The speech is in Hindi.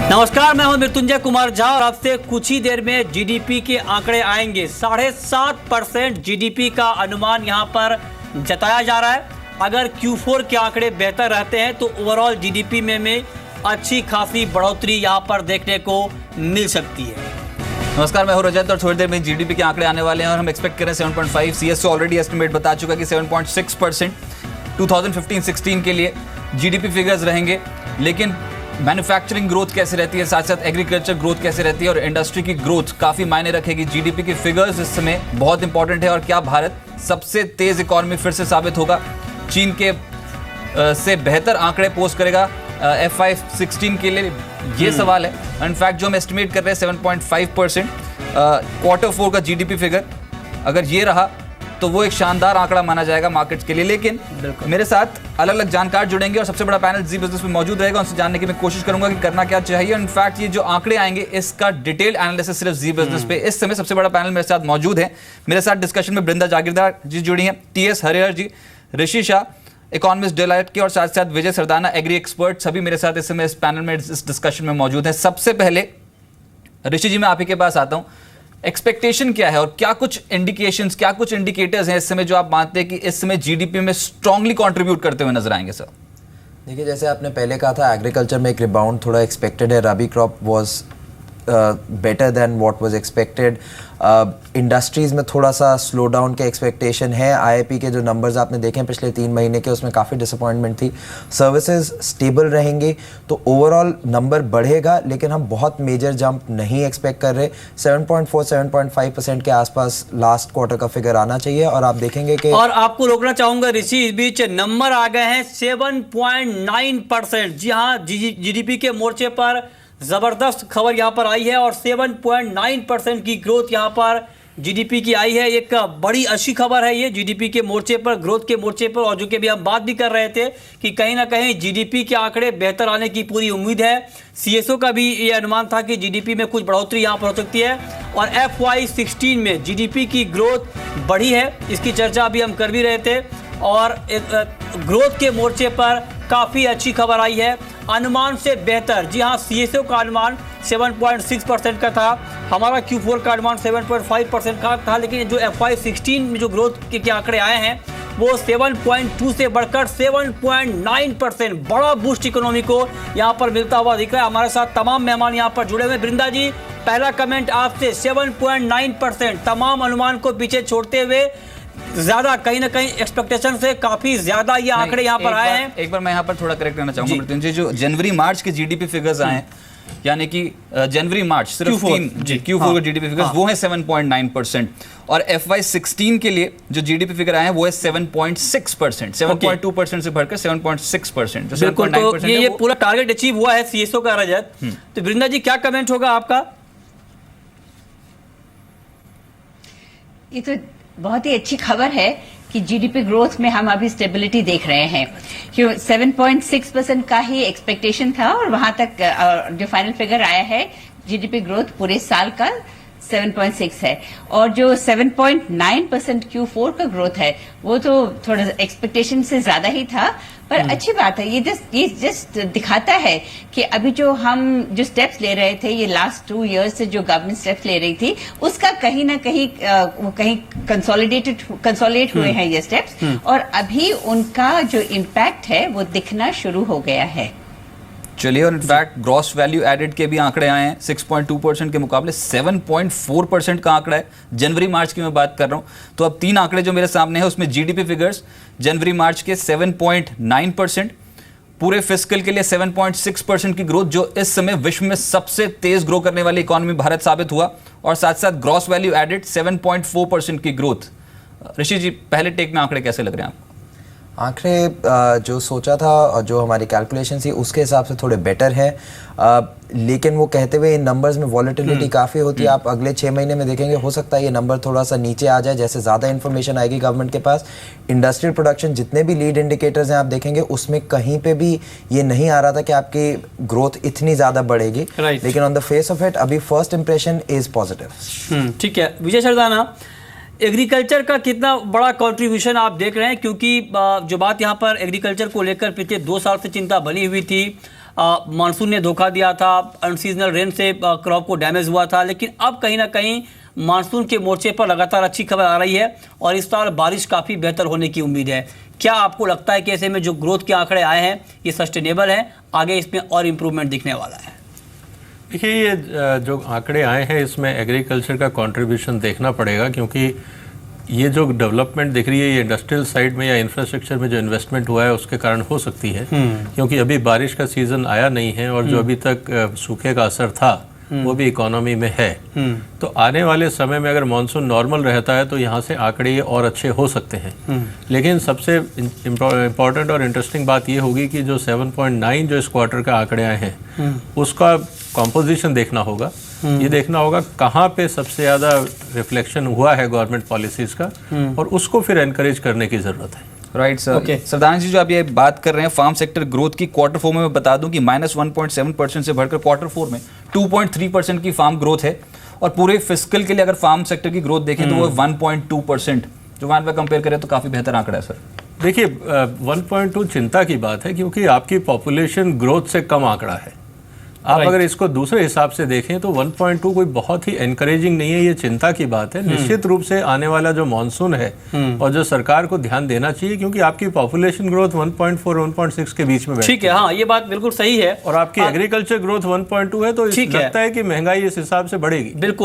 नमस्कार, मैं हूं मृत्युंजय कुमार झा और अब से कुछ ही देर में जीडीपी के आंकड़े आएंगे। 7.5% जीडीपी का अनुमान यहां पर जताया जा रहा है। अगर Q4 के आंकड़े बेहतर रहते हैं तो ओवरऑल जीडीपी में अच्छी खासी बढ़ोतरी यहां पर देखने को मिल सकती है। नमस्कार, मैं हूं रजत और थोड़ी देर में जीडीपी के आंकड़े आने वाले हैं और हम एक्सपेक्ट कर रहे हैं 7.5। सीएसओ ऑलरेडी एस्टिमेट बता चुका है कि 7.6% 2015-16 के लिए जीडीपी फिगर्स रहेंगे। लेकिन मैन्युफैक्चरिंग ग्रोथ कैसे रहती है, साथ साथ एग्रीकल्चर ग्रोथ कैसे रहती है और इंडस्ट्री की ग्रोथ काफ़ी मायने रखेगी। जीडीपी की फिगर्स इस समय बहुत इंपॉर्टेंट है और क्या भारत सबसे तेज़ इकॉनमी फिर से साबित होगा, चीन के से बेहतर आंकड़े पोस्ट करेगा FY16 के लिए, ये सवाल है। इनफैक्ट जो हम एस्टिमेट कर रहे हैं 7.5% Q4 का जीडीपी फिगर, अगर ये रहा तो वो एक शानदार आंकड़ा माना जाएगा मार्केट्स के लिए। लेकिन मेरे साथ अलग अलग जानकार जुड़ेंगे और सबसे बड़ा पैनल जी बिजनेस में मौजूद रहेगा, उनसे जानने की मैं कोशिश करूंगा कि करना क्या चाहिए। इनफैक्ट ये जो आंकड़े आएंगे इसका डिटेल एनालिसिस सिर्फ जी बिजनेस पे इस समय सबसे बड़ा पैनल मेरे साथ मौजूद है। मेरे साथ डिस्कशन में बृंदा जागीरदार जी जुड़ी हैं, TS हरिहर जी, ऋषि शाह इकोनॉमिस्ट डेलाइट के, और साथ साथ विजय सरदाना एग्री एक्सपर्ट, सभी मेरे साथ इस समय इस पैनल में इस डिस्कशन में मौजूद हैं। सबसे पहले ऋषि जी मैं आप ही के पास आता हूं, एक्सपेक्टेशन क्या है और क्या कुछ इंडिकेशंस, क्या कुछ इंडिकेटर्स हैं इस समय जो आप मानते हैं कि इस समय जीडीपी में स्ट्रांगली कंट्रीब्यूट करते हुए नजर आएंगे? सर देखिए, जैसे आपने पहले कहा था एग्रीकल्चर में एक रिबाउंड थोड़ा एक्सपेक्टेड है। Rabi crop was better than what was expected. Industries में थोड़ा सा स्लो डाउन के एक्सपेक्टेशन है। आईआईपी के जो नंबर्स आपने देखे हैं पिछले 3 महीने के, उसमें काफ़ी डिसअपॉइंटमेंट थी। सर्विसेज स्टेबल रहेंगे तो ओवरऑल नंबर बढ़ेगा, लेकिन हम बहुत मेजर जंप नहीं एक्सपेक्ट कर रहे। 7.4-7.5% के आसपास लास्ट क्वार्टर का फिगर आना चाहिए। और आप देखेंगे कि, और आपको रोकना चाहूंगा ऋषि, इस बीच नंबर आ गए हैं 7.9%। जी हाँ, जीडीपी के मोर्चे पर जबरदस्त खबर यहां पर आई है और 7.9% की ग्रोथ यहां पर जीडीपी की आई है। एक बड़ी अच्छी खबर है ये जीडीपी के मोर्चे पर, ग्रोथ के मोर्चे पर। और जो कि अभी हम बात भी कर रहे थे कि कहीं ना कहीं जीडीपी के आंकड़े बेहतर आने की पूरी उम्मीद है। सीएसओ का भी ये अनुमान था कि जीडीपी में कुछ बढ़ोतरी यहां पर हो सकती है और FY16 में जीडीपी की ग्रोथ बढ़ी है, इसकी चर्चा अभी हम कर भी रहे थे। और ग्रोथ के मोर्चे पर काफ़ी अच्छी खबर आई है, अनुमान से बेहतर। जी हाँ, सीएसओ का अनुमान 7.6% का था, हमारा Q4 का अनुमान 7.5% का था। लेकिन जो FY16 में जो ग्रोथ के आंकड़े आए हैं वो 7.2 से बढ़कर 7.9%, बड़ा बूस्ट इकोनॉमी को यहाँ पर मिलता हुआ दिख रहा है। हमारे साथ तमाम मेहमान यहाँ पर जुड़े हुए। वृंदा जी, पहला कमेंट आपसे, 7.9%, तमाम अनुमान को पीछे छोड़ते हुए ज्यादा, कहीं ना कहीं एक्सपेक्टेशन से काफी ज्यादा ये आंकड़े यहाँ पर आए हैं। एक बार मैं यहाँ पर थोड़ा करेक्ट करना चाहूंगा मृत्युंजय, जो जनवरी मार्च के जीडीपी फिगर्स आए हैं, यानी कि जनवरी मार्च सिर्फ Q4 के जीडीपी फिगर्स वो है 7.9%। और FY16 के लिए जो जीडीपी फिगर आए हैं वो है 7.6%, 7.2% से बढ़कर 7.6%। बिल्कुल, तो ये पूरा टारगेट अचीव हुआ है सीएसओ का। रजत, तो वृंदा जी क्या कमेंट होगा आपका? ये तो बहुत ही अच्छी खबर है कि जीडीपी ग्रोथ में हम अभी स्टेबिलिटी देख रहे हैं। क्यों 7.6% का ही एक्सपेक्टेशन था और वहां तक जो फाइनल फिगर आया है जीडीपी ग्रोथ पूरे साल का 7.6 है। और जो 7.9% Q4 का ग्रोथ है वो तो थोड़ा एक्सपेक्टेशन से ज्यादा ही था, पर अच्छी बात है। ये जस्ट दिखाता है कि अभी जो हम जो स्टेप्स ले रहे थे, ये लास्ट 2 इयर्स से जो गवर्नमेंट स्टेप्स ले रही थी, उसका कहीं ना कहीं कंसोलिडेट हुए हैं ये स्टेप्स, और अभी उनका जो इम्पैक्ट है वो दिखना शुरू हो गया है। चलिए, और इनफैक्ट ग्रॉस वैल्यू एडेड के भी आंकड़े आए हैं, 6.2% के मुकाबले 7.4% का आंकड़ा है। जनवरी मार्च की मैं बात कर रहा हूं, तो अब 3 आंकड़े जो मेरे सामने हैं उसमें जीडीपी फिगर्स जनवरी मार्च के 7.9%, पूरे फिस्कल के लिए 7.6% की ग्रोथ, जो इस समय विश्व में सबसे तेज ग्रो करने वाली इकोनॉमी भारत साबित हुआ, और साथ साथ ग्रॉस वैल्यू एडेड 7.4% की ग्रोथ। ऋषि जी, पहले टेक में आंकड़े कैसे लग रहे हैं आपको? आंकड़े जो सोचा था और जो हमारी कैलकुलेशन थी उसके हिसाब से थोड़े बेटर है, लेकिन वो कहते हुए इन नंबर्स में वॉलेटिलिटी काफ़ी होती है। आप अगले 6 महीने में देखेंगे, हो सकता है ये नंबर थोड़ा सा नीचे आ जाए जैसे ज़्यादा इन्फॉर्मेशन आएगी गवर्नमेंट के पास। इंडस्ट्रियल प्रोडक्शन जितने भी लीड इंडिकेटर्स हैं आप देखेंगे उसमें कहीं पे भी ये नहीं आ रहा था कि आपकी ग्रोथ इतनी ज़्यादा बढ़ेगी, लेकिन on the face of it अभी फर्स्ट इंप्रेशन इज़ पॉजिटिव। ठीक है, विजय सरदाना, एग्रीकल्चर का कितना बड़ा कंट्रीब्यूशन आप देख रहे हैं? क्योंकि जो बात यहाँ पर एग्रीकल्चर को लेकर पिछले 2 साल से चिंता बनी हुई थी, मानसून ने धोखा दिया था, अनसीजनल रेन से क्रॉप को डैमेज हुआ था, लेकिन अब कहीं ना कहीं मानसून के मोर्चे पर लगातार अच्छी खबर आ रही है और इस साल बारिश काफ़ी बेहतर होने की उम्मीद है। क्या आपको लगता है कि ऐसे में जो ग्रोथ के आंकड़े आए हैं ये सस्टेनेबल है, आगे इसमें और इम्प्रूवमेंट दिखने वाला है? देखिए, ये जो आंकड़े आए हैं इसमें एग्रीकल्चर का कंट्रीब्यूशन देखना पड़ेगा, क्योंकि ये जो डेवलपमेंट दिख रही है ये इंडस्ट्रियल साइड में या इंफ्रास्ट्रक्चर में जो इन्वेस्टमेंट हुआ है उसके कारण हो सकती है, क्योंकि अभी बारिश का सीज़न आया नहीं है और जो अभी तक सूखे का असर था वो भी इकोनॉमी में है। तो आने वाले समय में अगर मानसून नॉर्मल रहता है तो यहाँ से आंकड़े ये और अच्छे हो सकते हैं। लेकिन सबसे इम्पॉर्टेंट और इंटरेस्टिंग बात ये होगी कि जो 7.9 जो इस क्वार्टर का आंकड़े आए हैं उसका कॉम्पोजिशन देखना होगा। ये देखना होगा कहाँ पे सबसे ज़्यादा रिफ्लेक्शन हुआ है गवर्नमेंट पॉलिसीज़ का, और उसको फिर एनकरेज करने की ज़रूरत है। Right sir. सरदान जी, जो आप ये बात कर रहे हैं फार्म सेक्टर ग्रोथ की, क्वार्टर 4 में मैं बता दूं कि -1.7% से बढ़कर क्वार्टर 4 में 2.3% की फार्म ग्रोथ है, और पूरे फिस्कल के लिए अगर फार्म सेक्टर की ग्रोथ देखें तो वो 1.2%, जो वहाँ पे कंपेयर करें तो काफ़ी बेहतर आंकड़ा है सर। देखिए, 1.2 चिंता की बात है, क्योंकि आपकी पॉपुलेशन ग्रोथ से कम आंकड़ा है। आप अगर इसको दूसरे हिसाब से देखें तो 1.2 कोई बहुत ही एनकरेजिंग नहीं है, ये चिंता की बात है। निश्चित रूप से आने वाला जो मानसून है और जो सरकार को ध्यान देना चाहिए, क्योंकि आपकी पॉपुलेशन ग्रोथ 1.4-1.6 के बीच में ठीक है, हाँ ये बात बिल्कुल सही है, और आपकी एग्रीकल्चर ग्रोथ 1.2 है, तो लगता है कि महंगाई इस हिसाब से बढ़ेगी। बिल्कुल।